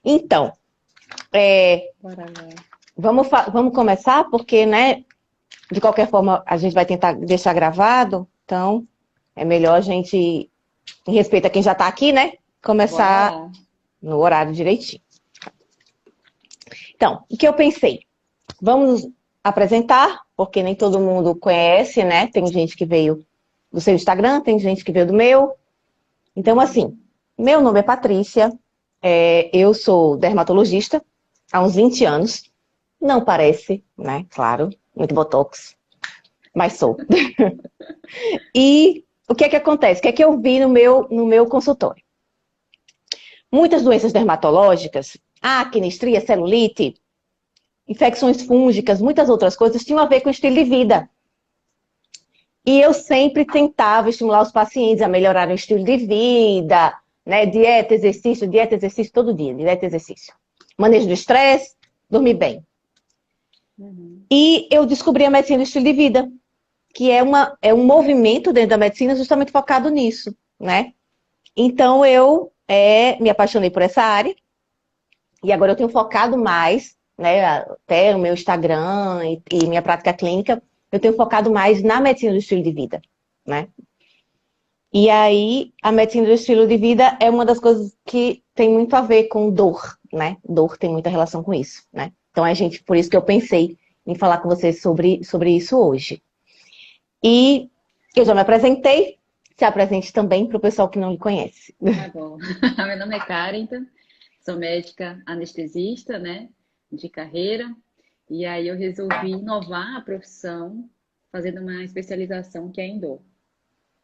Então, Bora lá. vamos começar, porque, né, de qualquer forma, a gente vai tentar deixar gravado, então é melhor a gente, em respeito a quem já está aqui, né, Bora começar lá. no horário direitinho. Então, o que eu pensei? Vamos apresentar, porque nem todo mundo conhece, né? Tem gente que veio do seu Instagram, tem gente que veio do meu. Então, assim, meu nome é Patrícia, eu sou dermatologista há uns 20 anos. Não parece, né? Claro, muito botox, mas sou. E o que é que acontece? O que é que eu vi no meu consultório? Muitas doenças dermatológicas, acne, estria, celulite, infecções fúngicas, muitas outras coisas tinham a ver com o estilo de vida. E eu sempre tentava estimular os pacientes a melhorar o estilo de vida, né? Dieta, exercício todo dia, dieta, exercício. Manejo do estresse, dormir bem. Uhum. E eu descobri a medicina do estilo de vida, que é um movimento dentro da medicina justamente focado nisso, né? Então eu me apaixonei por essa área e agora eu tenho focado mais, né? Até o meu Instagram e minha prática clínica, eu tenho focado mais na medicina do estilo de vida, né? E aí, a medicina do estilo de vida é uma das coisas que tem muito a ver com dor, né? Dor tem muita relação com isso, né? Então, por isso que eu pensei em falar com vocês sobre isso hoje. E eu já me apresentei, se apresente também para o pessoal que não lhe conhece. Tá bom. Meu nome é Carita, sou médica anestesista, né, de carreira. E aí eu resolvi inovar a profissão fazendo uma especialização que é em dor,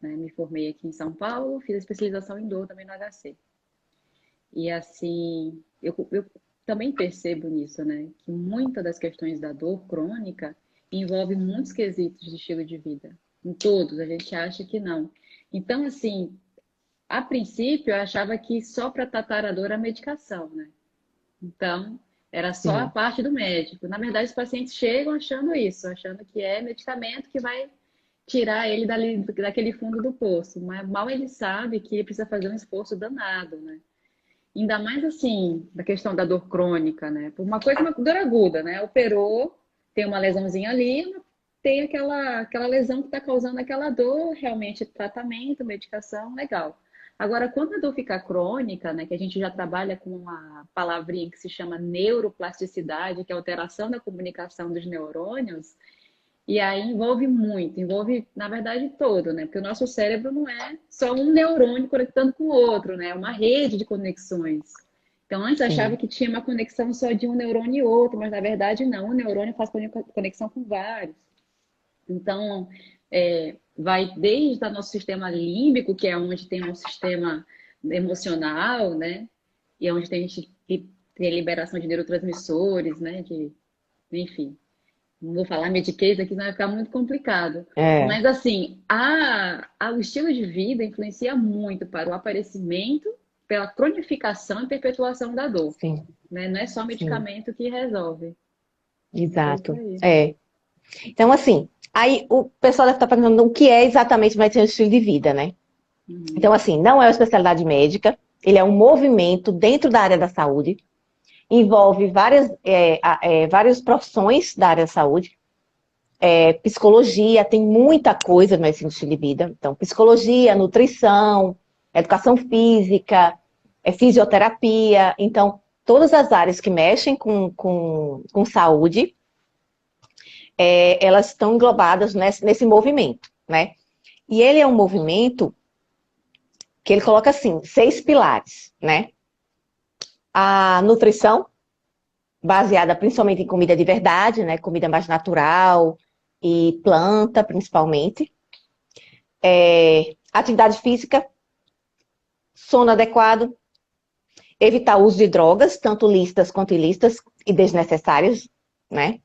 né? Me formei aqui em São Paulo, fiz a especialização em dor também no HC. E assim, eu também percebo nisso, né, que muitas das questões da dor crônica envolve muitos quesitos de estilo de vida. Em todos, a gente acha que não. Então, assim, a princípio, eu achava que só para tratar a dor era medicação, né? Então, era só a Sim, parte do médico. Na verdade, os pacientes chegam achando isso, achando que é medicamento que vai tirar ele daquele fundo do poço. Mas mal ele sabe que ele precisa fazer um esforço danado, né? Ainda mais assim, da questão da dor crônica, né? Por uma coisa, uma dor aguda, né? Operou, tem uma lesãozinha ali, tem aquela lesão que está causando aquela dor, realmente tratamento, medicação, legal. Agora, quando a dor fica crônica, né, que a gente já trabalha com uma palavrinha que se chama neuroplasticidade, que é a alteração da comunicação dos neurônios, e aí envolve muito, envolve, na verdade, todo, né? Porque o nosso cérebro não é só um neurônio conectando com o outro, né? É uma rede de conexões. Então, antes achava sim, que tinha uma conexão só de um neurônio e outro, mas na verdade não. Um neurônio faz conexão com vários. Então, vai desde o nosso sistema límbico, que é onde tem um sistema emocional, né? E é onde tem, a gente tem a liberação de neurotransmissores, né? Enfim, não vou falar mediquês aqui, senão vai ficar muito complicado. é, Mas, assim, o estilo de vida influencia muito para o aparecimento, pela cronificação e perpetuação da dor. sim, Né? Não é só sim, medicamento que resolve. É isso exato. aí. Então, assim, aí o pessoal deve estar perguntando o que é exatamente medicina do estilo de vida, né? Então, Uhum. assim, não é uma especialidade médica, ele é um movimento dentro da área da saúde, envolve várias profissões da área da saúde, psicologia, tem muita coisa no medicina do estilo de vida. Então, psicologia, nutrição, educação física, fisioterapia. Então, todas as áreas que mexem com saúde, elas estão englobadas nesse movimento, né? E ele é um movimento que ele coloca assim, 6 pilares, né? A nutrição, baseada principalmente em comida de verdade, né? Comida mais natural e planta, principalmente. Atividade física, sono adequado, evitar o uso de drogas, tanto lícitas quanto ilícitas e desnecessárias, né?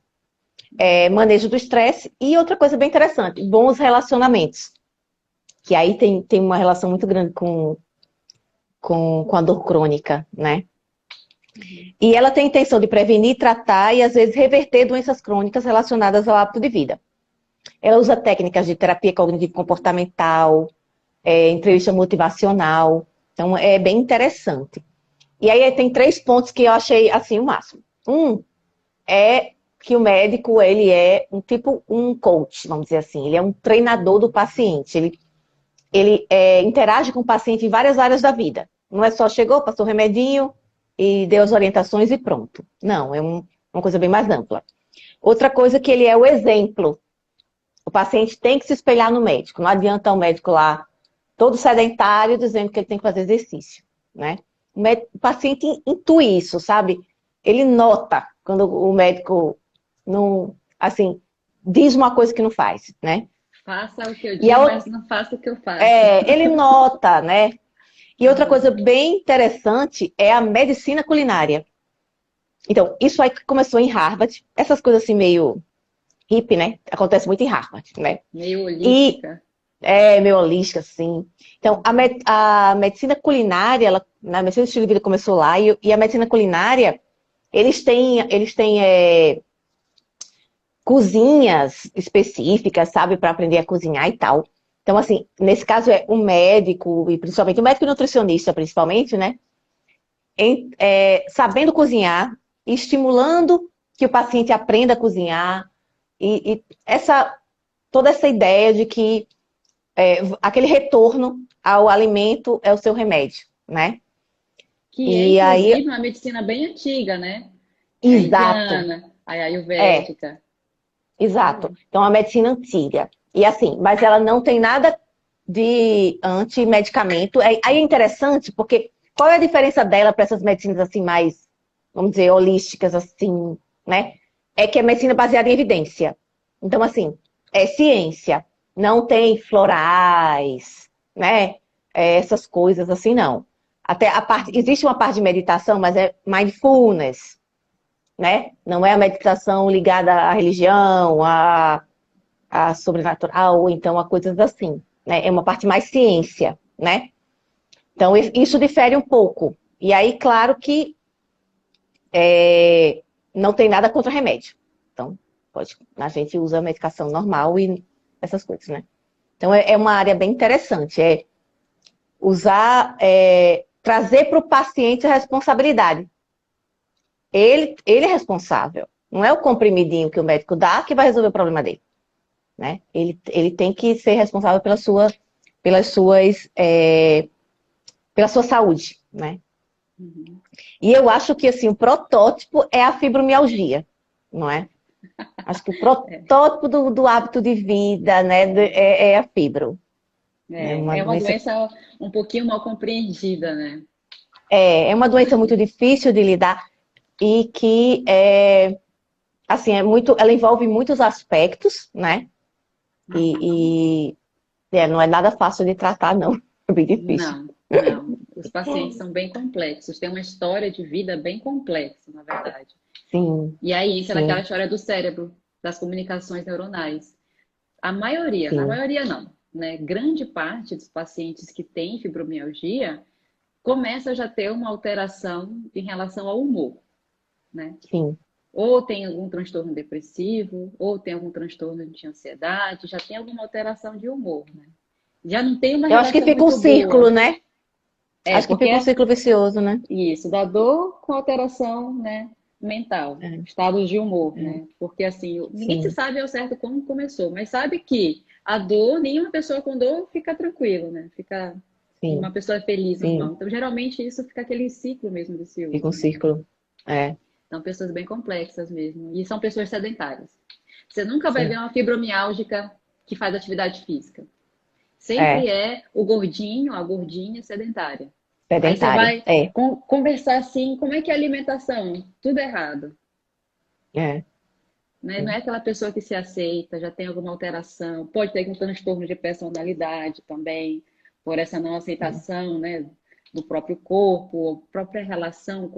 Manejo do estresse e outra coisa bem interessante, bons relacionamentos, que aí tem uma relação muito grande com a dor crônica, né? Uhum. E ela tem a intenção de prevenir, tratar e, às vezes, reverter doenças crônicas relacionadas ao hábito de vida. Ela usa técnicas de terapia cognitivo-comportamental, entrevista motivacional. Então, é bem interessante. E aí tem 3 pontos que eu achei, assim, o máximo. Um é que o médico, ele é um coach, vamos dizer assim. Ele é um treinador do paciente. Ele interage com o paciente em várias áreas da vida. Não é só chegou, passou o remedinho e deu as orientações e pronto. Não, uma coisa bem mais ampla. Outra coisa que ele é o exemplo. O paciente tem que se espelhar no médico. Não adianta o médico lá, todo sedentário, dizendo que ele tem que fazer exercício, né? O paciente intui isso, sabe? Ele nota quando o médico não, assim, diz uma coisa que não faz, né? Faça o que eu E digo, mas não faça o que eu faço. ele nota, né? E outra coisa bem interessante é a medicina culinária. Então, isso aí que começou em Harvard, essas coisas assim meio hippie, né? Acontece muito em Harvard, né? Meio E holística. meio holística, assim. Então, a medicina culinária, na medicina do estilo de vida começou lá, e a medicina culinária, eles têm cozinhas específicas, sabe, para aprender a cozinhar e tal. Então, assim, nesse caso é o médico, e principalmente o médico e nutricionista, principalmente, né? Sabendo cozinhar, estimulando que o paciente aprenda a cozinhar, e toda essa ideia de que aquele retorno ao alimento é o seu remédio, né? Que é, E aí, inclusive, uma medicina bem antiga, né? É a exato, indiana, a é, ayurvédica. exato. Então, a medicina antiga. E assim, mas ela não tem nada de antimedicamento. Aí é interessante, porque qual é a diferença dela para essas medicinas assim mais, vamos dizer, holísticas, assim, né? É que é medicina baseada em evidência. Então, assim, é ciência. Não tem florais, né? Essas coisas assim, não. Até existe uma parte de meditação, mas é mindfulness, né? Não é a meditação ligada à religião, a sobrenatural, ou então a coisas assim, né? É uma parte mais ciência, né? Então, isso difere um pouco. E aí, claro que não tem nada contra remédio. Então, a gente usa a medicação normal e essas coisas, né? Então, é uma área bem interessante. É trazer para o paciente a responsabilidade. Ele é responsável. Não é o comprimidinho que o médico dá que vai resolver o problema dele, né? Ele tem que ser responsável pelas suas, pela sua saúde, né? Uhum. E eu acho que assim, o protótipo é a fibromialgia, não é? Acho que o protótipo do hábito de vida, né, é a fibro. É uma doença um pouquinho mal compreendida, né? É uma doença muito difícil de lidar e que assim, ela envolve muitos aspectos, né? E não é nada fácil de tratar, não. É bem difícil. Não, não. Os pacientes são bem complexos, têm uma história de vida bem complexa, na verdade. Sim, E aí entra naquela sim, história do cérebro, das comunicações neuronais. Na sim, maioria não, né? Grande parte dos pacientes que têm fibromialgia começa a já ter uma alteração em relação ao humor, né? sim. Ou tem algum transtorno depressivo, ou tem algum transtorno de ansiedade, já tem alguma alteração de humor, né? Já não tem uma Eu acho que relação fica um muito círculo, boa. né? Acho que Porque fica um círculo vicioso, né? isso, da dor com alteração, né, mental, É, estados de humor, é, né? Porque assim, ninguém se sim, sabe ao certo como começou, mas sabe que a dor, nenhuma pessoa com dor fica tranquila, né? Fica uma sim, pessoa feliz, normal. sim. Então, geralmente, isso fica aquele ciclo mesmo Fica um vicioso, né? círculo. É, São pessoas bem complexas mesmo. E são pessoas sedentárias. Você nunca vai ver sim. uma fibromiálgica que faz atividade física. Sempre É, é o gordinho, a gordinha sedentária. Aí você sedentária. vai conversar assim, como é que é a alimentação? Tudo errado. É, Né? Não é aquela pessoa que se aceita, já tem alguma alteração, pode ter algum transtorno de personalidade também, por essa não é, aceitação, né, do próprio corpo, a própria relação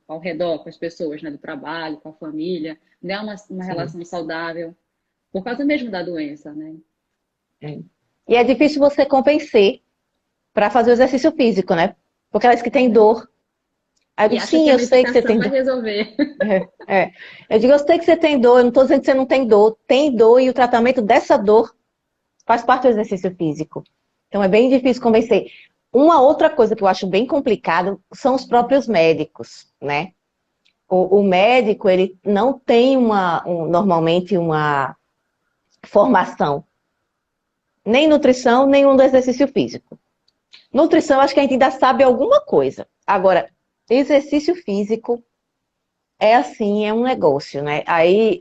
ao redor, com as pessoas, né, do trabalho, com a família, não é uma sim. relação saudável, por causa mesmo da doença, né? É. E é difícil você convencer para fazer o exercício físico, né? Porque elas que têm dor. Aí eu E digo, acha que sim, a eu sei que você medicação tem vai dor. resolver. É. Eu digo, eu sei que você tem dor, eu não estou dizendo que você não tem dor. Tem dor e o tratamento dessa dor faz parte do exercício físico. Então é bem difícil convencer. Uma outra coisa que eu acho bem complicado são os próprios médicos, né? O médico, ele não tem normalmente uma formação, nem nutrição, nem no exercício físico. Nutrição, acho que a gente ainda sabe alguma coisa. Agora, exercício físico é assim, é um negócio, né? Aí,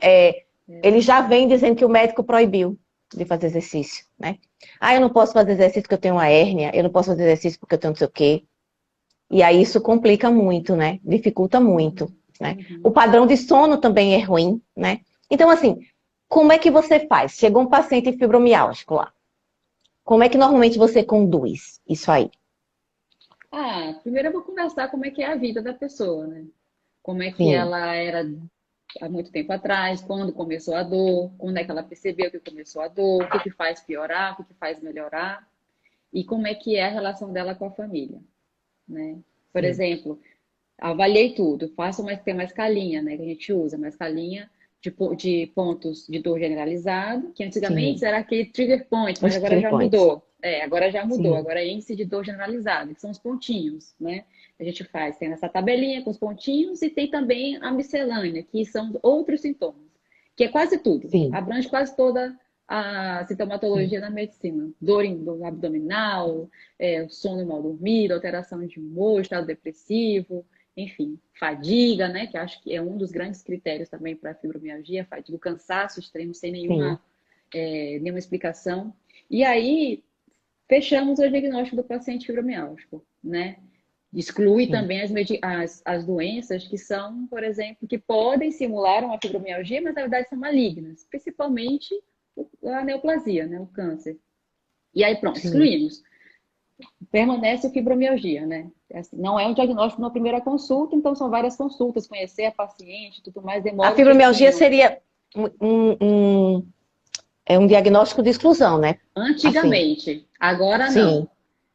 ele já vem dizendo que o médico proibiu de fazer exercício, né? Ah, eu não posso fazer exercício porque eu tenho uma hérnia, eu não posso fazer exercício porque eu tenho não sei o quê. E aí isso complica muito, né? Dificulta muito, né? O padrão de sono também é ruim, né? Então, assim, como é que você faz? Chegou um paciente fibromialgico lá. Como é que normalmente você conduz isso aí? Primeiro eu vou conversar como é que é a vida da pessoa, né? Como é que Sim, ela era há muito tempo atrás, quando começou a dor, quando é que ela percebeu que começou a dor, o que que faz piorar, o que que faz melhorar, e como é que é a relação dela com a família, né? Por sim, exemplo, avaliei tudo, faço tem uma escalinha, né, que a gente usa, uma escalinha de pontos de dor generalizado, que antigamente sim. era aquele trigger point, mas Os agora trigger já points. mudou. Agora já mudou, Sim, agora é índice de dor generalizado, que são os pontinhos, né? A gente faz, tem essa tabelinha com os pontinhos e tem também a miscelânea, que são outros sintomas, que é quase tudo, sim, abrange quase toda a sim, sintomatologia da medicina. Dor abdominal, sono mal dormido, alteração de humor, estado depressivo, enfim, fadiga, né? Que acho que é um dos grandes critérios também para a fibromialgia, fadiga, o cansaço extremo sem sim, nenhuma explicação. E aí, fechamos o diagnóstico do paciente fibromialgico, né? Exclui sim. também as doenças que são, por exemplo, que podem simular uma fibromialgia, mas na verdade são malignas, principalmente a neoplasia, né? O câncer. E aí, pronto, Sim. excluímos. Permanece a fibromialgia, né? Assim, não é um diagnóstico na primeira consulta, então são várias consultas, conhecer a paciente, tudo mais, A demora um fibromialgia tempinho. seria um diagnóstico de exclusão, né? Assim, Antigamente, agora sim, não.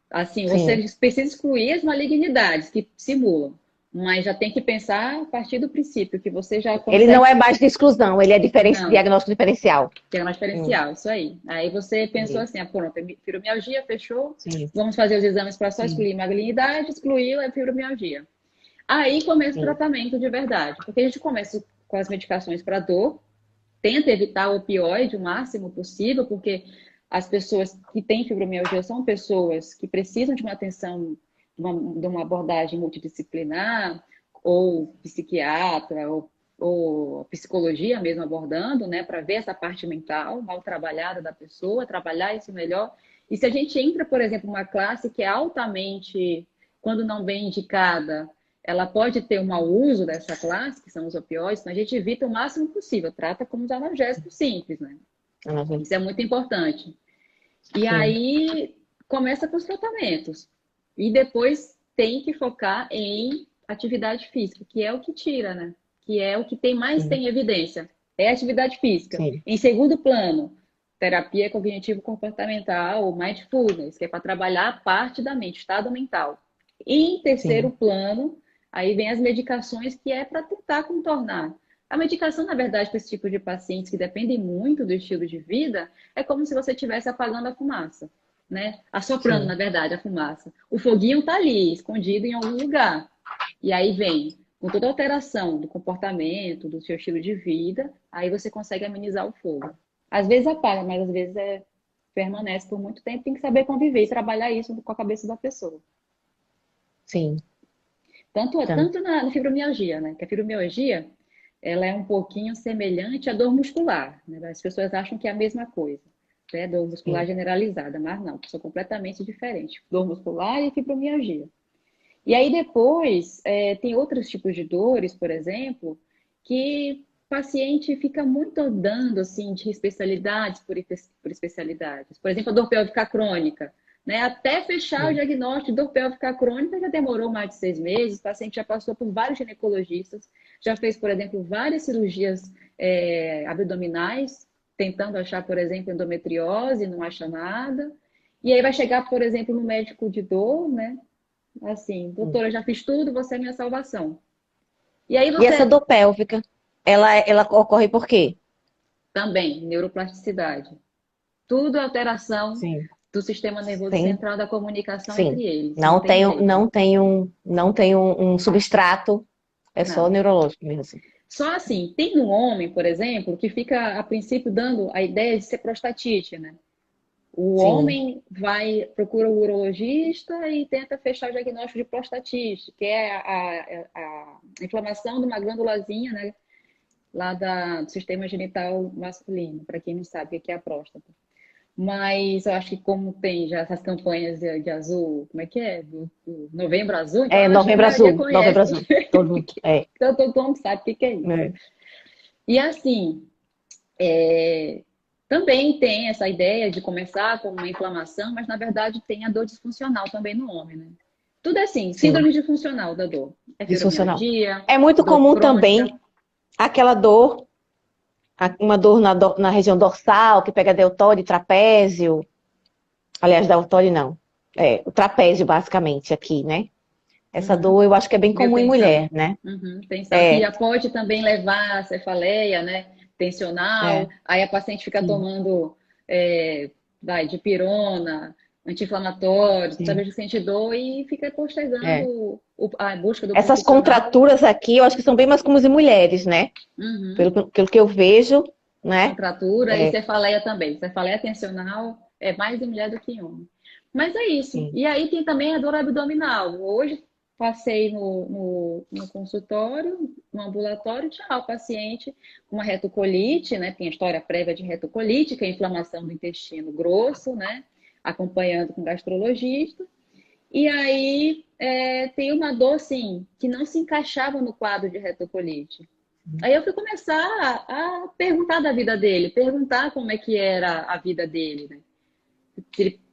Assim, você sim. precisa excluir as malignidades que simulam, mas já tem que pensar a partir do princípio que você já Ele não consegue. é mais de exclusão, ele é Não, diagnóstico diferencial. que era mais Hum, diferencial, isso aí. Aí você pensou entendi. assim, pronto, fibromialgia, fechou, Sim, vamos fazer os exames para só sim, excluir malignidade, excluiu a fibromialgia. Aí começa o sim, tratamento de verdade, porque a gente começa com as medicações para dor, tenta evitar o opioide o máximo possível, porque as pessoas que têm fibromialgia são pessoas que precisam de uma atenção, de uma abordagem multidisciplinar, ou psiquiatra, ou psicologia mesmo abordando, né, para ver essa parte mental mal trabalhada da pessoa, trabalhar isso melhor. E se a gente entra, por exemplo, uma classe que é altamente, quando não bem indicada, ela pode ter um mau uso dessa classe, que são os opioides, então a gente evita o máximo possível, trata como os analgésicos simples, né? Isso é muito importante. E sim, aí começa com os tratamentos. E depois tem que focar em atividade física, que é o que tira, né? Que é o que mais sim, tem evidência. É atividade física. sim, Em segundo plano, terapia cognitivo-comportamental, ou mindfulness, que é para trabalhar a parte da mente, estado mental. E em terceiro sim, plano, aí vem as medicações, que é para tentar contornar. A medicação, na verdade, para esse tipo de pacientes que dependem muito do estilo de vida, é como se você estivesse apagando a fumaça, né? Assoprando, na sim, verdade, a fumaça. O foguinho está ali, escondido em algum lugar. E aí vem, com toda a alteração do comportamento, do seu estilo de vida, aí você consegue amenizar o fogo. Às vezes apaga, mas às vezes permanece por muito tempo. Tem que saber conviver e trabalhar isso com a cabeça da pessoa. sim. Então, Tanto na fibromialgia, né? Que a fibromialgia, ela é um pouquinho semelhante à dor muscular, né? As pessoas acham que é a mesma coisa, né? Dor muscular sim, generalizada, mas não, são completamente diferentes. Dor muscular e fibromialgia. E aí depois, tem outros tipos de dores, por exemplo, que o paciente fica muito andando, assim, de especialidades por especialidades. Por exemplo, a dor pélvica crônica, né? Até fechar o sim, diagnóstico de dor pélvica crônica já demorou mais de 6 meses, o paciente já passou por vários ginecologistas, já fez, por exemplo, várias cirurgias abdominais, tentando achar, por exemplo, endometriose, não acha nada. E aí vai chegar, por exemplo, no médico de dor, né? Assim, sim. doutora, já fiz tudo, você é minha salvação. E aí E essa você dor pélvica, ela ocorre por quê? também, neuroplasticidade. Tudo alteração, Sim, do sistema nervoso Sim, central, da comunicação sim. entre eles. Não Não tem tem, jeito. não tem um substrato, é só Não. neurológico mesmo, assim. Só assim, tem um homem, por exemplo, que fica a princípio dando a ideia de ser prostatite, né? O Sim. homem vai, procura o urologista e tenta fechar o diagnóstico de prostatite, que é a inflamação de uma glândulazinha, né? Lá do sistema genital masculino, para quem não sabe o que é a próstata. Mas eu acho que como tem já essas campanhas de azul, como é que é? Do Novembro Azul, então É, acho que a maioria Novembro conhece. Azul. Todo mundo. É. Então todo mundo sabe o que é isso. É. E assim, também tem essa ideia de começar com uma inflamação, mas na verdade tem a dor disfuncional também no homem, né? Tudo é assim, Sim, síndrome disfuncional da dor. É disfuncional. fibromialgia, É muito dor comum crônica. também aquela dor, uma dor na região dorsal, que pega deltóide, trapézio. Aliás, deltóide não. É, o trapézio, basicamente, aqui, né? Essa Uhum. dor eu acho que é bem Meio comum em tensão. mulher, né? Uhum, tensão. Que É, já pode também levar a cefaleia, né? Tensional. é, Aí a paciente fica sim, tomando dipirona, anti-inflamatórios, toda sim, vez que sente dor e fica é. postergando a busca do Essas profissional. contraturas aqui, eu acho que são bem mais comuns em mulheres, né? Uhum. Pelo que eu vejo, né? Contratura e É, cefaleia também. Cefaleia tensional é mais em mulher do que em homem. Mas é isso. sim, E aí tem também a dor abdominal. Hoje passei no consultório, no ambulatório, tinha o paciente com uma retocolite, né? Tem a história prévia de retocolite, que é a inflamação do intestino grosso, né? Acompanhando com o gastrologista. E aí tem uma dor, assim, que não se encaixava no quadro de retocolite. Aí eu fui começar a perguntar da vida dele, perguntar como é que era a vida dele, né?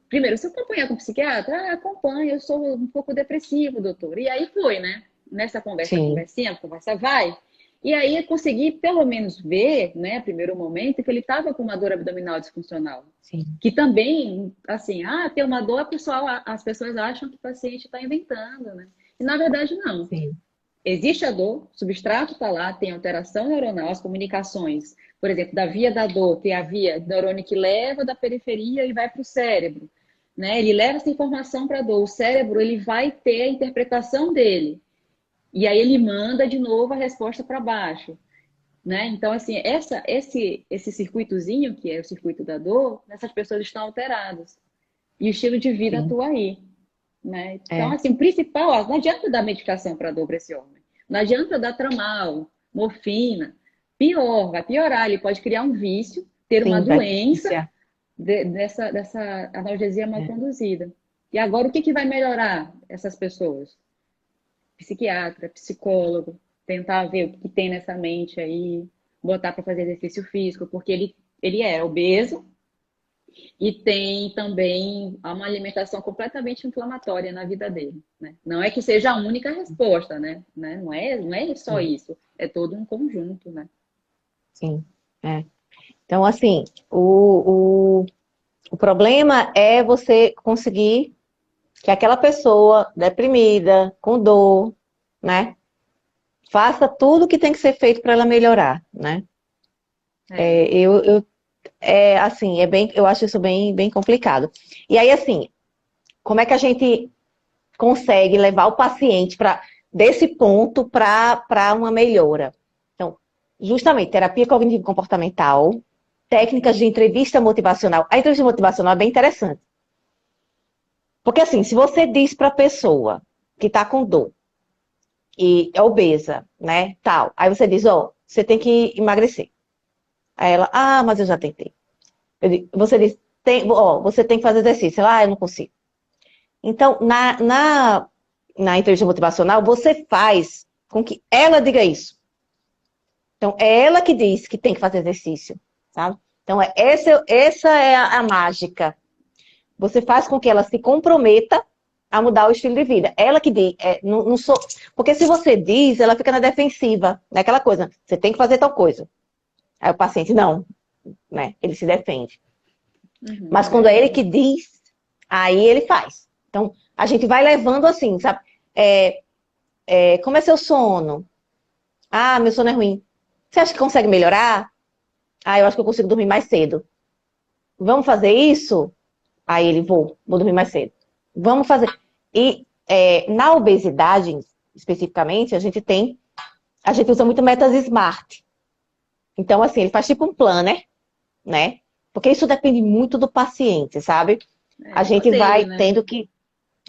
Primeiro, você acompanha com o psiquiatra? Ah, acompanho, eu sou um pouco depressivo, doutor. E aí foi, né? Nessa conversa, sim, conversinha, a conversa vai. E aí eu consegui, pelo menos, ver, né, primeiro momento, que ele estava com uma dor abdominal disfuncional. sim, Que também, assim, tem uma dor, as pessoas acham que o paciente está inventando, né? E na verdade, não. sim, Existe a dor, o substrato está lá, tem alteração neuronal, as comunicações, por exemplo, da via da dor, tem a via neurônio que leva da periferia e vai para o cérebro, né? Ele leva essa informação para a dor, o cérebro ele vai ter a interpretação dele, e aí ele manda de novo a resposta para baixo, né? Então, assim, esse circuitozinho, que é o circuito da dor, essas pessoas estão alteradas, e o estilo de vida sim. atua aí. Né? Então, É, assim, o principal, ó, não adianta dar medicação para dor para esse homem. Não adianta dar tramal, morfina. Pior, vai piorar. Ele pode criar um vício, ter uma sim, vai doença iniciar. dessa analgesia mal É, conduzida. E agora, o que vai melhorar essas pessoas? Psiquiatra, psicólogo, tentar ver o que tem nessa mente aí, botar para fazer exercício físico, porque ele é obeso, e tem também uma alimentação completamente inflamatória na vida dele, né? Não é que seja a única resposta, né? Não é só sim, isso, é todo um conjunto, né? sim. É. Então, assim, o problema é você conseguir que aquela pessoa deprimida, com dor, né, faça tudo o que tem que ser feito para ela melhorar, né? É. É, assim, eu acho isso bem, bem complicado. E aí, assim, como é que a gente consegue levar o paciente desse ponto para uma melhora? Então, justamente, terapia cognitivo-comportamental, técnicas de entrevista motivacional. A entrevista motivacional é bem interessante. Porque, assim, se você diz para a pessoa que está com dor e é obesa, né, tal, aí você diz, ó, você tem que emagrecer. Aí ela, mas eu já tentei. Você diz, você tem que fazer exercício. Ela, eu não consigo. Então, na entrevista motivacional, você faz com que ela diga isso. Então, é ela que diz que tem que fazer exercício, sabe? Então, essa é a mágica. Você faz com que ela se comprometa a mudar o estilo de vida. Ela que diz, não sou. Porque se você diz, ela fica na defensiva, naquela coisa, você tem que fazer tal coisa. Aí o paciente, não, né? Ele se defende. Uhum, Mas é quando é ele verdade. que diz, aí ele faz. Então, a gente vai levando assim, sabe? Como é seu sono? Ah, meu sono é ruim. Você acha que consegue melhorar? Ah, eu acho que eu consigo dormir mais cedo. Vamos fazer isso? Aí ele, vou dormir mais cedo. Vamos fazer. E na obesidade, especificamente, a gente usa muito metas SMART. Então, assim, ele faz tipo um planner, né? Porque isso depende muito do paciente, sabe? A Igual gente dele, vai né? tendo que,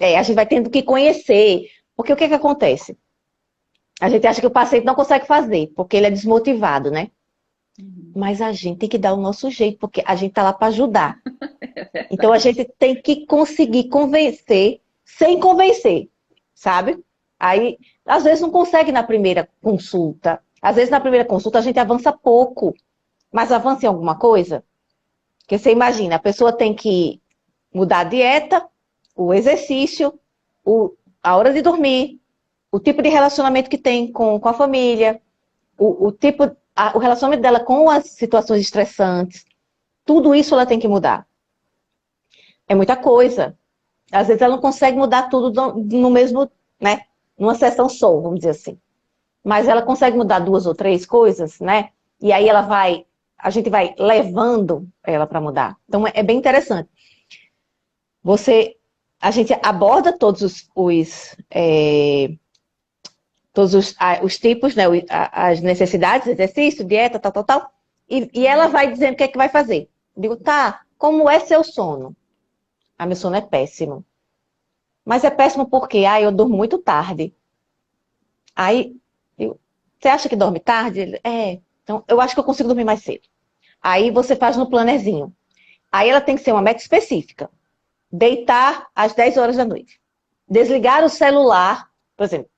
a gente vai tendo que conhecer. Porque o que que acontece? A gente acha que o paciente não consegue fazer, porque ele é desmotivado, né? Uhum. Mas a gente tem que dar o nosso jeito, porque a gente tá lá para ajudar. É Então a verdade. gente tem que conseguir convencer sem convencer, sabe? Aí, às vezes não consegue na primeira consulta. Às vezes na primeira consulta a gente avança pouco, mas avança em alguma coisa. Porque você imagina, a pessoa tem que mudar a dieta, o exercício, a hora de dormir, o tipo de relacionamento que tem com a família, o relacionamento dela com as situações estressantes. Tudo isso ela tem que mudar. É muita coisa. Às vezes ela não consegue mudar tudo no mesmo, né? Numa sessão só, vamos dizer assim. Mas ela consegue mudar duas ou três coisas, né? E aí a gente vai levando ela para mudar. Então é bem interessante. A gente aborda todos os tipos, né? As necessidades, exercício, dieta, tal, tal, tal. E ela vai dizendo o que é que vai fazer. Eu digo, tá, como é seu sono? Ah, meu sono é péssimo. Mas é péssimo porque, eu durmo muito tarde. Aí, você acha que dorme tarde? Então, eu acho que eu consigo dormir mais cedo. Aí você faz no plannerzinho. Aí ela tem que ser uma meta específica. Deitar às 10 horas da noite. Desligar o celular, por exemplo.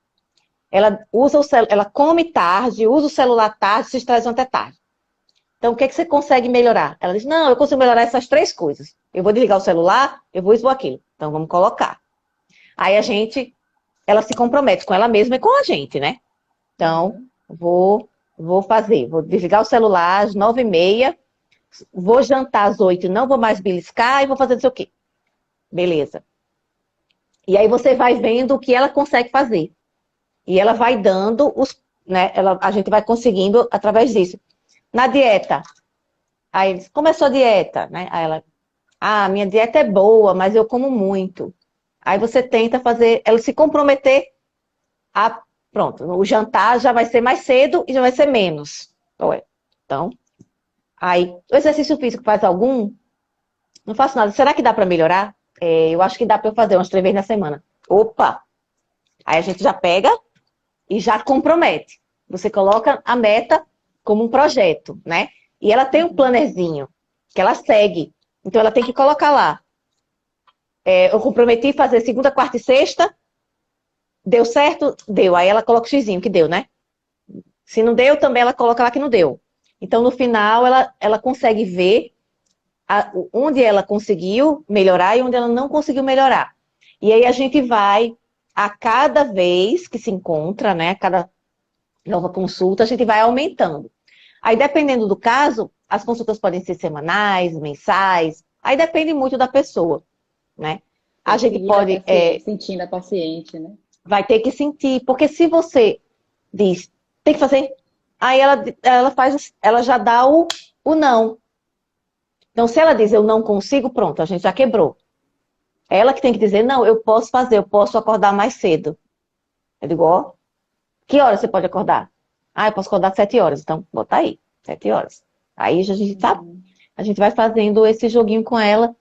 Ela come tarde, usa o celular tarde, se estressa até tarde. Então, o que é que você consegue melhorar? Ela diz, não, eu consigo melhorar essas três coisas. Eu vou desligar o celular, eu vou isso ou aquilo. Então, vamos colocar. Aí ela se compromete com ela mesma e com a gente, né? Então, Uhum. vou desligar o celular às 9h30, vou jantar às 8h, não vou mais beliscar e vou fazer não sei o quê. Beleza. E aí você vai vendo o que ela consegue fazer. E ela vai dando né? A gente vai conseguindo através disso. Na dieta, aí eles, começou a dieta, né? Aí minha dieta é boa, mas eu como muito. Aí você tenta fazer, ela se comprometer a, pronto, o jantar já vai ser mais cedo e já vai ser menos. Então, aí, o exercício físico faz algum? Não faço nada. Será que dá para melhorar? Eu acho que dá para eu fazer umas 3 vezes na semana. Opa! Aí a gente já pega e já compromete. Você coloca a meta como um projeto, né? E ela tem um Uhum. plannerzinho que ela segue. Então ela tem que colocar lá. Eu comprometi fazer segunda, quarta e sexta. Deu certo? Deu. Aí ela coloca o xizinho que deu, né? Se não deu, também ela coloca lá que não deu. Então, no final, ela consegue ver onde ela conseguiu melhorar e onde ela não conseguiu melhorar. E aí a gente vai, a cada vez que se encontra, né, a cada nova consulta, a gente vai aumentando. Aí, dependendo do caso, as consultas podem ser semanais, mensais, aí depende muito da pessoa, né? A Tem que gente ir a pode, paciente, sentindo a paciente, né? vai ter que sentir, porque se você diz, tem que fazer, aí ela já dá o não. Então, se ela diz eu não consigo, pronto, a gente já quebrou. Ela que tem que dizer, não, eu posso fazer, eu posso acordar mais cedo. Eu digo, ó, que horas você pode acordar? Eu posso acordar 7 horas, então bota aí, 7 horas. Aí Uhum. a gente vai fazendo esse joguinho com ela,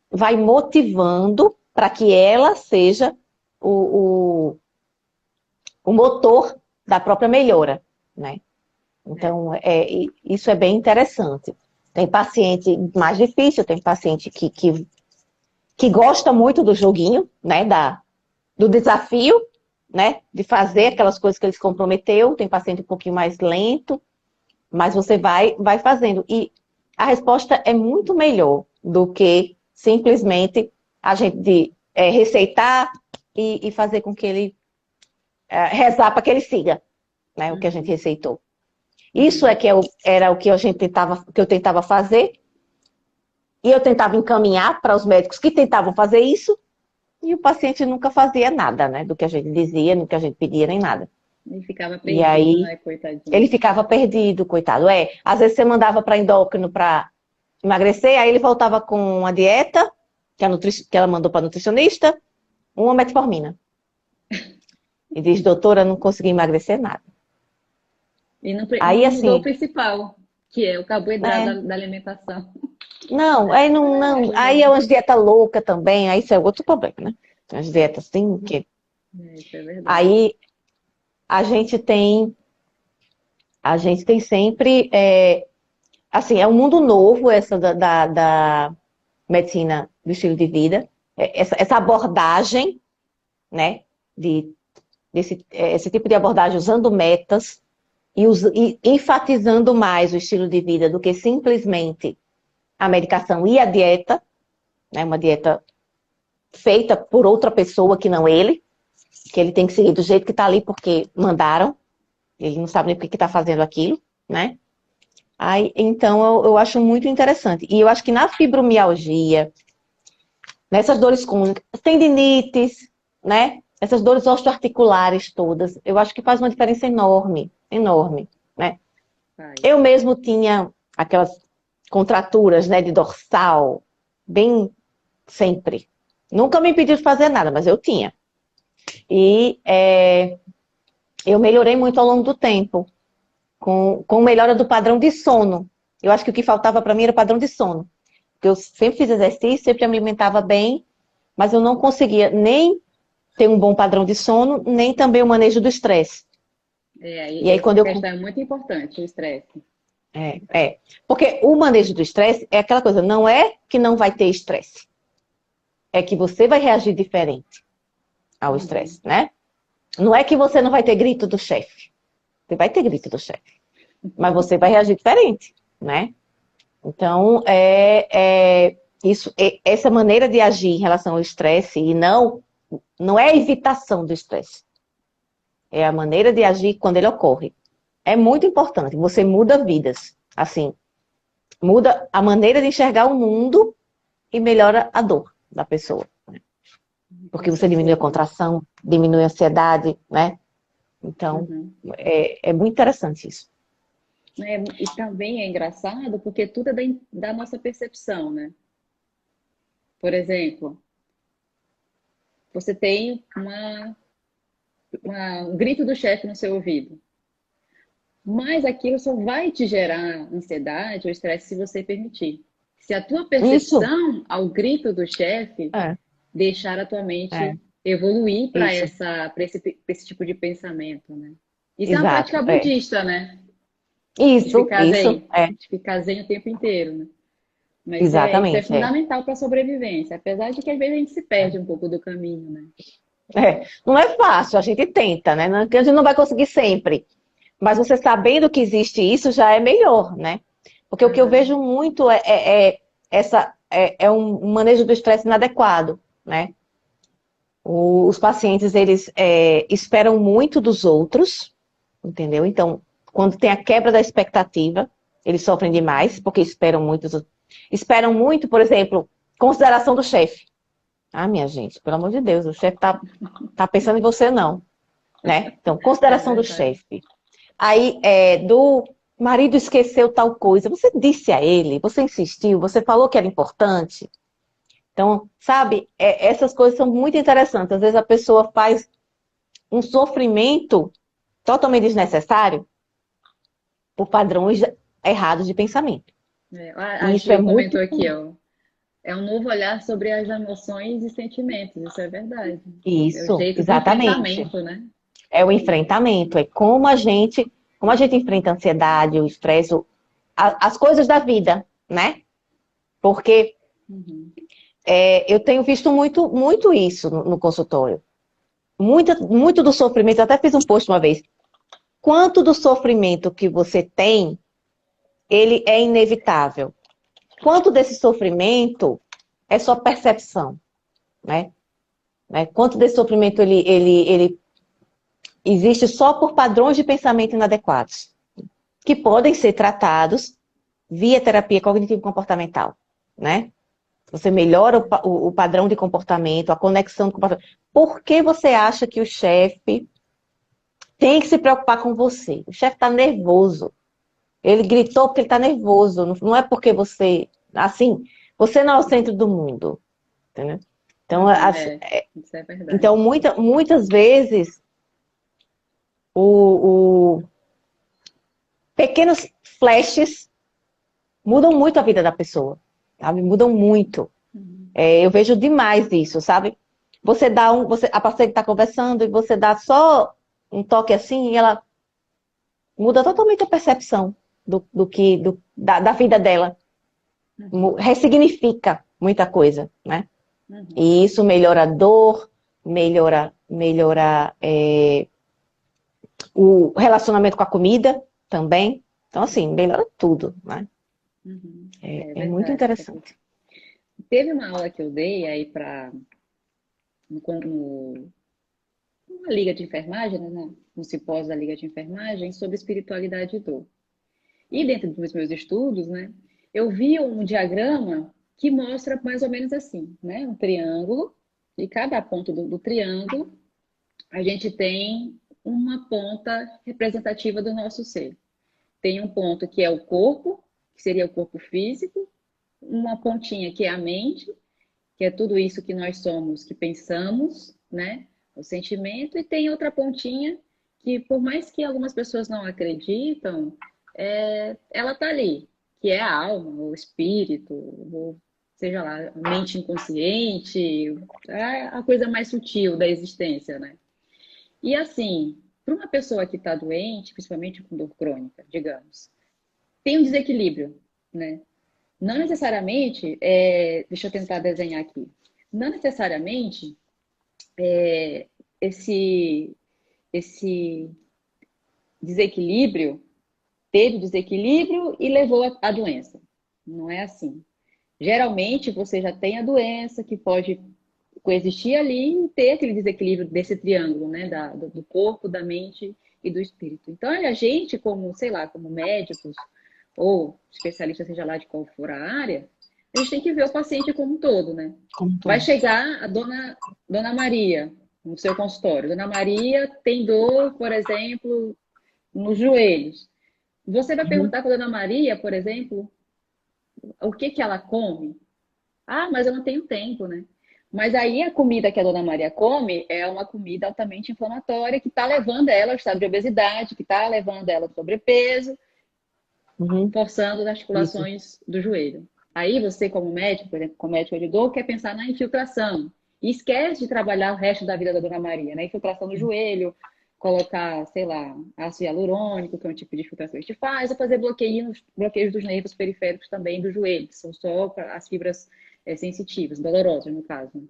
vai motivando para que ela seja o, o, o motor da própria melhora, né? É. Então, isso é bem interessante. Tem paciente mais difícil, tem paciente que gosta muito do joguinho, né? Do desafio, né? De fazer aquelas coisas que ele se comprometeu. Tem paciente um pouquinho mais lento, mas você vai fazendo. E a resposta é muito melhor do que simplesmente a gente receitar e fazer com que ele rezar para que ele siga, né? O que a gente Uhum. receitou. Isso Uhum. era o que que eu tentava fazer, e eu tentava encaminhar para os médicos que tentavam fazer isso, e o paciente nunca fazia nada, né? Do que a gente dizia, do que a gente pedia, nem nada. E ficava E perdido, aí né, ele coitadinho. ficava perdido, coitado. Às vezes você mandava para endócrino para emagrecer, aí ele voltava com uma dieta, que ela mandou para a nutricionista, uma metformina. E diz, doutora, não consegui emagrecer nada. E Aí, não mudou o assim, principal, que é o carboidrato né? da alimentação. Não, aí não. Que Aí é bom. umas dietas loucas também, aí isso é outro problema, né? Tem umas dietas assim, que... Isso é verdade. Aí a gente tem, a gente tem sempre, assim, é um mundo novo essa da medicina do estilo de vida, essa abordagem, né, esse tipo de abordagem usando metas e enfatizando mais o estilo de vida do que simplesmente a medicação e a dieta, né, uma dieta feita por outra pessoa que não ele, que ele tem que seguir do jeito que está ali porque mandaram, ele não sabe nem por que está fazendo aquilo, né? Aí, então, eu acho muito interessante. E eu acho que na fibromialgia, nessas dores crônicas, tendinites, né? Essas dores osteoarticulares todas, eu acho que faz uma diferença enorme, enorme, né? Faz. Eu mesmo tinha aquelas contraturas, né, de dorsal, bem sempre. Nunca me impediu de fazer nada, mas eu tinha. E eu melhorei muito ao longo do tempo, com melhora do padrão de sono. Eu acho que o que faltava para mim era o padrão de sono. Porque eu sempre fiz exercício, sempre me alimentava bem, mas eu não conseguia nem ter um bom padrão de sono, nem também o manejo do estresse. E aí, Essa quando eu. questão é muito importante, o estresse. Porque o manejo do estresse é aquela coisa, não é que não vai ter estresse, é que você vai reagir diferente ao Uhum. estresse, né? Não é que você não vai ter grito do chefe. Você vai ter grito do chefe, mas você vai reagir diferente, né? Então, essa maneira de agir em relação ao estresse, e não é a evitação do estresse, é a maneira de agir quando ele ocorre. É muito importante, você muda vidas, assim, muda a maneira de enxergar o mundo e melhora a dor da pessoa. Com Porque você diminui a certeza. contração, diminui a ansiedade, né? Então, Uhum. é muito interessante isso. E também é engraçado porque tudo é da nossa percepção, né? Por exemplo, você tem um grito do chefe no seu ouvido. Mas aquilo só vai te gerar ansiedade ou estresse se você permitir. Se a tua Isso, percepção ao grito do chefe é, deixar a tua é, mente evoluir para isso, esse tipo de pensamento, né? Isso é uma prática exato, budista, né? Isso, isso, De ficar zen o tempo inteiro, né? Mas isso é exatamente, fundamental para a sobrevivência, apesar de que às vezes a gente se perde um pouco do caminho, né? Não é fácil, a gente tenta, né? A gente não vai conseguir sempre. Mas você sabendo que existe isso já é melhor, né? Porque o que eu Aham. vejo muito é um manejo do estresse inadequado, né? Os pacientes, eles esperam muito dos outros, entendeu? Então, quando tem a quebra da expectativa, eles sofrem demais, porque esperam muito, esperam muito, por exemplo, consideração do chefe. Ah, minha gente, pelo amor de Deus, o chefe tá pensando em você, não, né? Então, É consideração do verdade. chefe. Aí, do marido esqueceu tal coisa. Você disse a ele, você insistiu, você falou que era importante. Então, sabe, essas coisas são muito interessantes. Às vezes a pessoa faz um sofrimento totalmente desnecessário por padrões errados de pensamento. A E isso é Gil muito comentou aqui, comum. ó. É um novo olhar sobre as emoções e sentimentos, isso é verdade. É o Isso, jeito do exatamente. enfrentamento, né? É o enfrentamento, é como a gente enfrenta a ansiedade, o estresse, as coisas da vida, né? Porque Uhum. eu tenho visto muito, muito isso no consultório. Muito do sofrimento, eu até fiz um post uma vez. Quanto do sofrimento que você tem, ele é inevitável. Quanto desse sofrimento é sua percepção, né? Quanto desse sofrimento ele existe só por padrões de pensamento inadequados, que podem ser tratados via terapia cognitivo-comportamental, né? Você melhora o padrão de comportamento, a conexão do comportamento. Por que você acha que o chefe tem que se preocupar com você? O chefe está nervoso. Ele gritou porque ele está nervoso. Não é porque você... Assim, você não é o centro do mundo. entendeu? Então, as, Isso é verdade. então muitas vezes, o pequenos flashes mudam muito a vida da pessoa, sabe? Mudam muito. Uhum. Eu vejo demais isso, sabe? A paciente está conversando e você dá só um toque assim e ela muda totalmente a percepção da vida dela. Uhum. Ressignifica muita coisa, né? Uhum. E isso melhora a dor, melhora o relacionamento com a comida também. Então, assim, melhora tudo, né? Uhum. É É muito verdade. interessante. Teve uma aula que eu dei aí para numa liga de enfermagem, né, no simpósio da liga de enfermagem, sobre espiritualidade e dor. E dentro dos meus estudos, né, eu vi um diagrama que mostra mais ou menos assim, né, um triângulo, e cada ponto do triângulo a gente tem uma ponta representativa do nosso ser. Tem um ponto que é o corpo, que seria o corpo físico, uma pontinha que é a mente, que é tudo isso que nós somos, que pensamos, né? O sentimento, e tem outra pontinha que, por mais que algumas pessoas não acreditam, ela tá ali, que é a alma, o espírito, ou seja lá, a mente inconsciente, a coisa mais sutil da existência, né? E assim, para uma pessoa que está doente, principalmente com dor crônica, digamos, tem um desequilíbrio, né? Não necessariamente, deixa eu tentar desenhar aqui. Não necessariamente esse, esse desequilíbrio teve desequilíbrio e levou à doença. Não é assim. Geralmente você já tem a doença que pode coexistir ali e ter aquele desequilíbrio desse triângulo, né? Do corpo, da mente e do espírito. Então, a gente, como, sei lá, como médicos ou especialistas, seja lá de qual for a área, a gente tem que ver o paciente como um todo, né? Como Vai todo. chegar a dona Maria no seu consultório. Dona Maria tem dor, por exemplo, nos joelhos. Você vai Uhum. perguntar para a Dona Maria, por exemplo, o que que ela come? Ah, mas eu não tenho tempo, né? Mas aí a comida que a Dona Maria come é uma comida altamente inflamatória que está levando ela ao estado de obesidade, que está levando ela ao sobrepeso, Uhum. forçando as Isso. articulações do joelho. Aí você, como médico, por exemplo, como médico de dor, quer pensar na infiltração. E esquece de trabalhar o resto da vida da Dona Maria, né? Infiltração no joelho, colocar, sei lá, ácido hialurônico, que é um tipo de infiltração que a gente faz, ou fazer bloqueios dos nervos periféricos também do joelho, que são só as fibras sensitivas, dolorosas, no caso.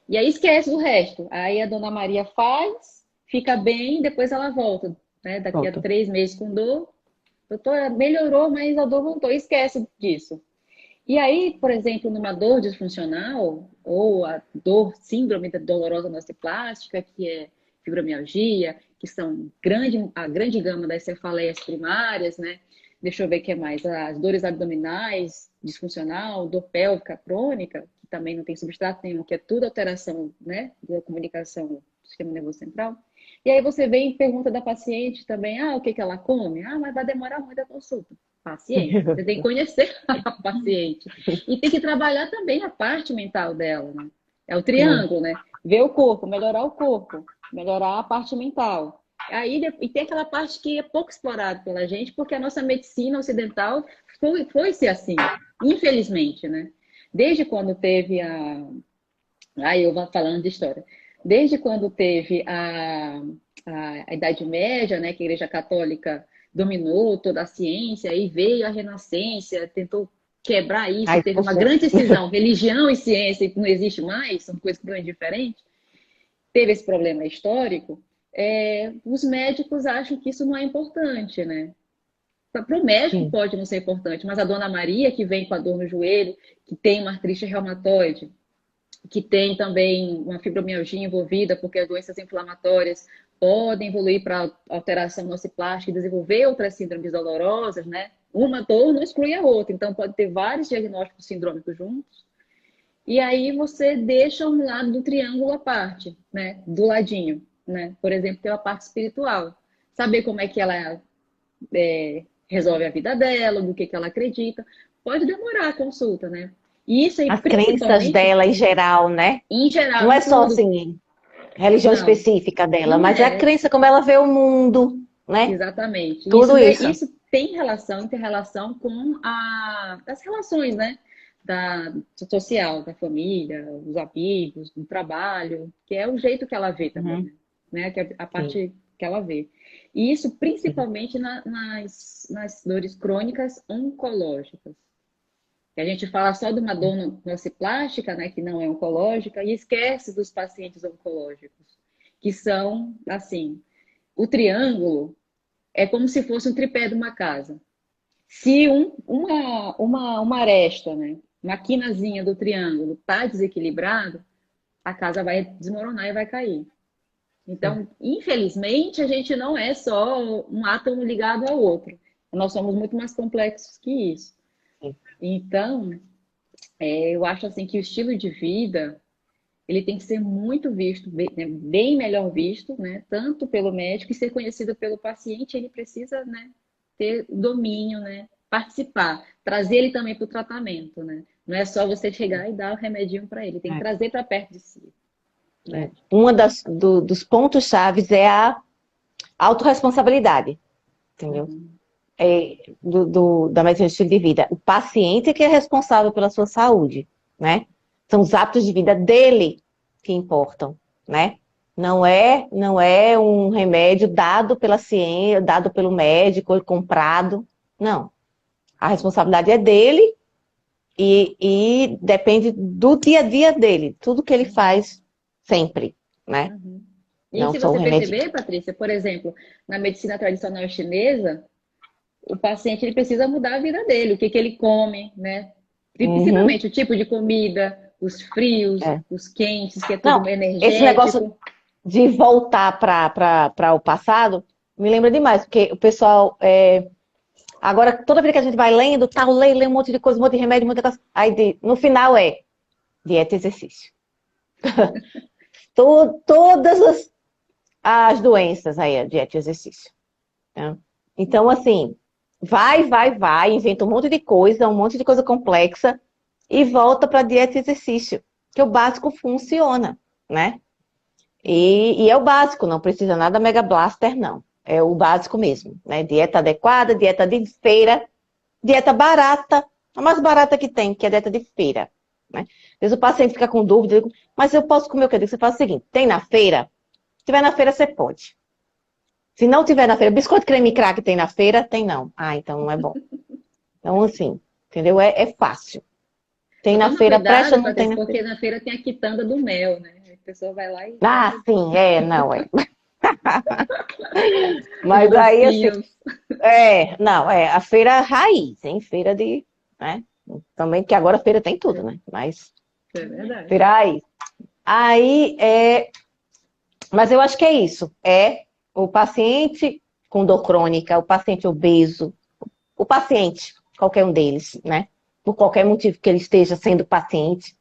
E aí esquece o resto. Aí a Dona Maria faz, fica bem, depois ela volta, né? Daqui a Pronto. 3 meses com dor, doutora, melhorou, mas a dor voltou. Esquece disso. E aí, por exemplo, numa dor disfuncional, ou a dor, síndrome da dolorosa nociplástica, que é fibromialgia, que são a grande gama das cefaleias primárias, né? Deixa eu ver o que é mais. As dores abdominais, disfuncional, dor pélvica crônica, que também não tem substrato nenhum, que é tudo alteração, né, da comunicação do sistema nervoso central. E aí você vem e pergunta da paciente também, o que que ela come? Ah, mas vai demorar muito a consulta. Paciência, você tem que conhecer a paciente. E tem que trabalhar também a parte mental dela, né? É o Sim. triângulo, né? Ver o corpo, melhorar a parte mental. Aí, e tem aquela parte que é pouco explorada pela gente, porque a nossa medicina ocidental foi ser assim, infelizmente, né? Desde quando teve Aí eu vou falando de história. Desde quando teve a Idade Média, né, que a Igreja Católica dominou toda a ciência, aí veio a Renascença, tentou quebrar isso, Ai, teve uma poxa. grande cisão, religião e ciência não existe mais, são coisas completamente diferentes. Teve esse problema histórico. Os médicos acham que isso não é importante, né? Para o médico Sim. pode não ser importante, mas a dona Maria, que vem com a dor no joelho, que tem uma artrite reumatoide, que tem também uma fibromialgia envolvida, porque as doenças inflamatórias podem evoluir para alteração nociplástica e desenvolver outras síndromes dolorosas, né? Uma dor não exclui a outra, então pode ter vários diagnósticos sindrômicos juntos. E aí você deixa um lado do triângulo à parte, né? Do ladinho, né? Por exemplo, tem a parte espiritual. Saber como é que ela resolve a vida dela, do que ela acredita. Pode demorar a consulta, né? E isso aí, As crenças principalmente, dela em geral, né? em geral, Não em é só tudo. assim, religião Não, específica dela, não mas é a é. crença como ela vê o mundo, né? Exatamente. Tudo isso. Isso tem relação, inter-relação com as relações, né? Social, da família, dos amigos, do trabalho, que é o jeito que ela vê também, Uhum, né? Que é a sim, parte que ela vê. E isso sim. principalmente nas dores crônicas oncológicas. Que a gente fala só de uma dor nociplástica, né, que não é oncológica, e esquece dos pacientes oncológicos, que são, assim, o triângulo é como se fosse um tripé de uma casa. Se uma aresta, né, uma quinazinha do triângulo está desequilibrado, a casa vai desmoronar e vai cair. Sim, Então, infelizmente, a gente não é só um átomo ligado ao outro. Nós somos muito mais complexos que isso. sim. Então, eu acho assim que o estilo de vida ele tem que ser muito visto, bem melhor visto, né? Tanto pelo médico e ser conhecido pelo paciente, ele precisa, né, ter domínio, né? Participar, trazer ele também para o tratamento, né? Não é só você chegar e dar o remedinho para ele, tem que É, trazer para perto de si, é. né? Uma dos pontos chaves é a autorresponsabilidade, entendeu? Uhum. Da medicina de estilo de vida. O paciente que é responsável pela sua saúde, né? São os hábitos de vida dele que importam, né? Não é um remédio dado pela ciência, dado pelo médico, ou comprado. Não. A responsabilidade é dele e depende do dia a dia dele, tudo que ele faz sempre, né? Uhum. E Não se só o você remédio. perceber, Patrícia, por exemplo, na medicina tradicional chinesa, o paciente ele precisa mudar a vida dele, o que que ele come, né? Uhum, Principalmente o tipo de comida, os frios, é. os quentes, que é tudo Não, esse negócio energético. de voltar para o passado me lembra demais, porque o pessoal. Agora, toda vez que a gente vai lendo, tal, lê um monte de coisa, um monte de remédio, um monte de coisa. Aí no final é dieta e exercício. Todas as doenças aí, é dieta e exercício. Né? Então, assim, vai, inventa um monte de coisa complexa e volta para dieta e exercício, que o básico funciona, né? E é o básico, não precisa nada Mega Blaster, não. É o básico mesmo, né? Dieta adequada, dieta de feira, dieta barata, a mais barata que tem, que é a dieta de feira. Né? Às vezes o paciente fica com dúvida, eu digo, mas eu posso comer o que? Eu digo, você faz o seguinte, tem na feira? Se tiver na feira, você pode. Se não tiver na feira, biscoito creme crack tem na feira? Tem não. Ah, então não é bom. Então, assim, entendeu? É fácil. Tem Só na toma feira, presta, cuidado, não tem Patrícia, na feira. porque na feira tem a quitanda do mel, né? A pessoa vai lá e Ah, come sim, não, é. os Mas aí, assim, docinhos. não, a feira raiz, hein? Feira de, né? Também, porque agora feira tem tudo, É, né? Mas é verdade. feira raiz. Aí, mas eu acho que é isso. É o paciente com dor crônica, o paciente obeso, o paciente, qualquer um deles, né? Por qualquer motivo que ele esteja sendo paciente,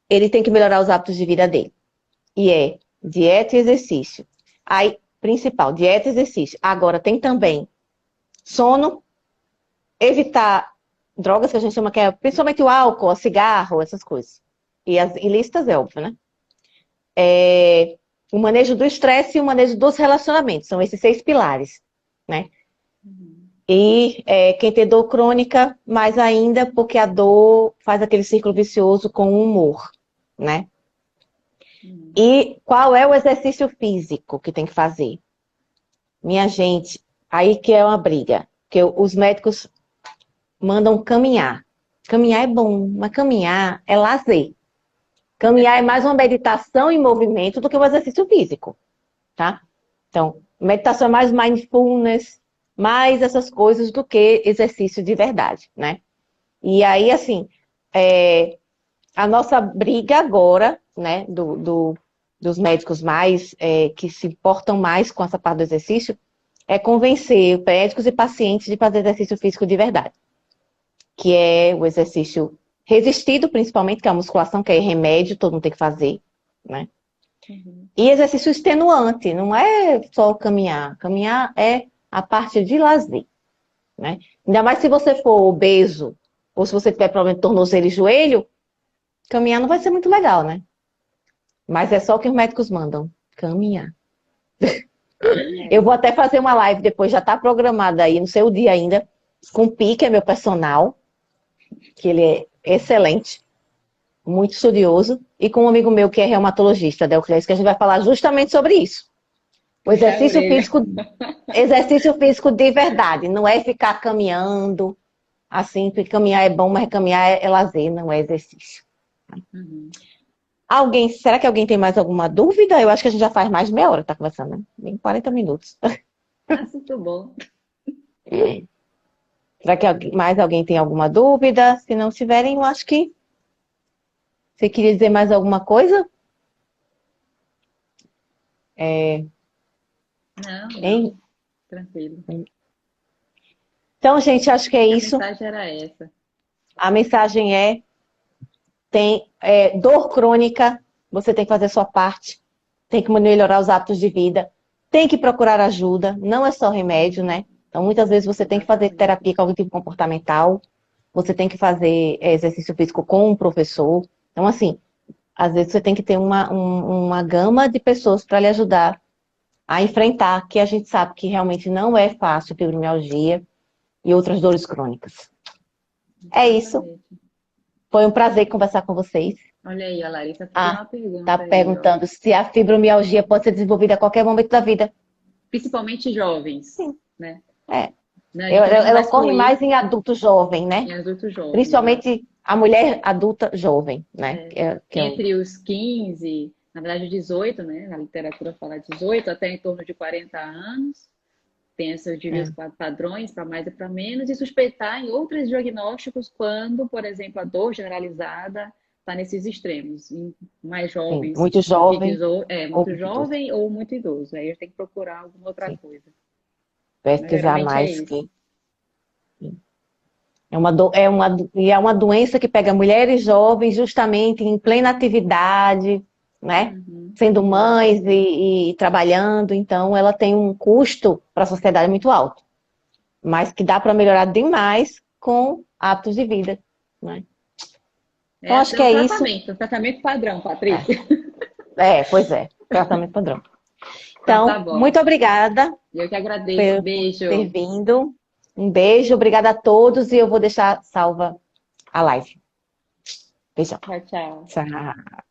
ele tem que melhorar os hábitos de vida dele. E é dieta e exercício. Aí, principal, dieta e exercício. Agora, tem também sono, evitar drogas que a gente chama que é principalmente o álcool, o cigarro, essas coisas. E as ilícitas, é óbvio, né? O manejo do estresse e o manejo dos relacionamentos. São esses 6 pilares, né? Uhum. E quem tem dor crônica, mais ainda, porque a dor faz aquele círculo vicioso com o humor, né? Uhum. E qual é o exercício físico que tem que fazer? Minha gente, aí que é uma briga, que os médicos mandam caminhar. Caminhar é bom, mas caminhar é lazer. Caminhar é mais uma meditação em movimento do que um exercício físico, tá? Então, meditação é mais mindfulness, mais essas coisas do que exercício de verdade, né? E aí, assim, a nossa briga agora, né, dos médicos mais, que se importam mais com essa parte do exercício, é convencer médicos e pacientes de fazer exercício físico de verdade, que é o exercício resistido, principalmente, que é a musculação, que é remédio, todo mundo tem que fazer, né? Uhum. E exercício extenuante, não é só caminhar. Caminhar é a parte de lazer, né? Ainda mais se você for obeso, ou se você tiver problema de tornozelo e joelho, Caminhar não vai ser muito legal, né? Mas é só o que os médicos mandam. Caminhar. Eu É. vou até fazer uma live depois, já tá programada aí, não sei o dia ainda, com o Pi, que é meu personal, que ele é excelente, muito estudioso, e com um amigo meu que é reumatologista, Delclés, que a gente vai falar justamente sobre isso. O Puxar a orelha. exercício físico de verdade, não é ficar caminhando, assim, porque caminhar é bom, mas caminhar é lazer, não é exercício. Uhum. Será que alguém tem mais alguma dúvida? Eu acho que a gente já faz mais de meia hora que tá conversando, né? Bem 40 minutos. Assunto bom. Será que mais alguém tem alguma dúvida? Se não tiverem, eu acho que você queria dizer mais alguma coisa? É, Não, hein? não. Tranquilo. Então, gente, acho que é A isso. mensagem era essa. A mensagem dor crônica, você tem que fazer a sua parte, tem que melhorar os hábitos de vida, tem que procurar ajuda, não é só remédio, né? Então, muitas vezes você tem que fazer Exatamente. terapia cognitivo comportamental, você tem que fazer exercício físico com um professor. Então, assim, às vezes você tem que ter uma gama de pessoas para lhe ajudar a enfrentar, que a gente sabe que realmente não é fácil, fibromialgia e outras dores crônicas. É isso. Exatamente. Foi um prazer conversar com vocês. Olha aí, a Larissa fez Ah, uma tá pergunta aí, ó. perguntando se a fibromialgia pode ser desenvolvida a qualquer momento da vida. Principalmente jovens, Sim, né? é. Né, a gente também não Ela vai ocorre mais excluir em adulto jovem, né? em adultos jovens, exato. Principalmente a mulher adulta jovem, né? É, Que é entre os 15, na verdade 18, né? A literatura fala 18 até em torno de 40 anos. Tem esses desvios é, padrões para mais e para menos, e suspeitar em outros diagnósticos quando, por exemplo, a dor generalizada está nesses extremos, em mais sim, jovens muito do que jovem ou muito muito idoso. jovem ou muito idoso. Aí a gente tem que procurar alguma outra Sim, coisa. Mas pesquisar geralmente é mais isso. que e é uma doença que pega mulheres jovens justamente em plena atividade, né? Uhum, Sendo mães exatamente. e trabalhando, então ela tem um custo para a sociedade muito alto, mas que dá para melhorar demais com hábitos de vida, né? Então acho que é isso. O tratamento padrão, Patrícia. Pois é, tratamento padrão. Então tá Então, bom. muito obrigada Eu que agradeço. por ter Beijo. vindo. Um beijo, obrigada a todos e eu vou deixar salva a live. Beijão. Tchau, tchau. Tchau.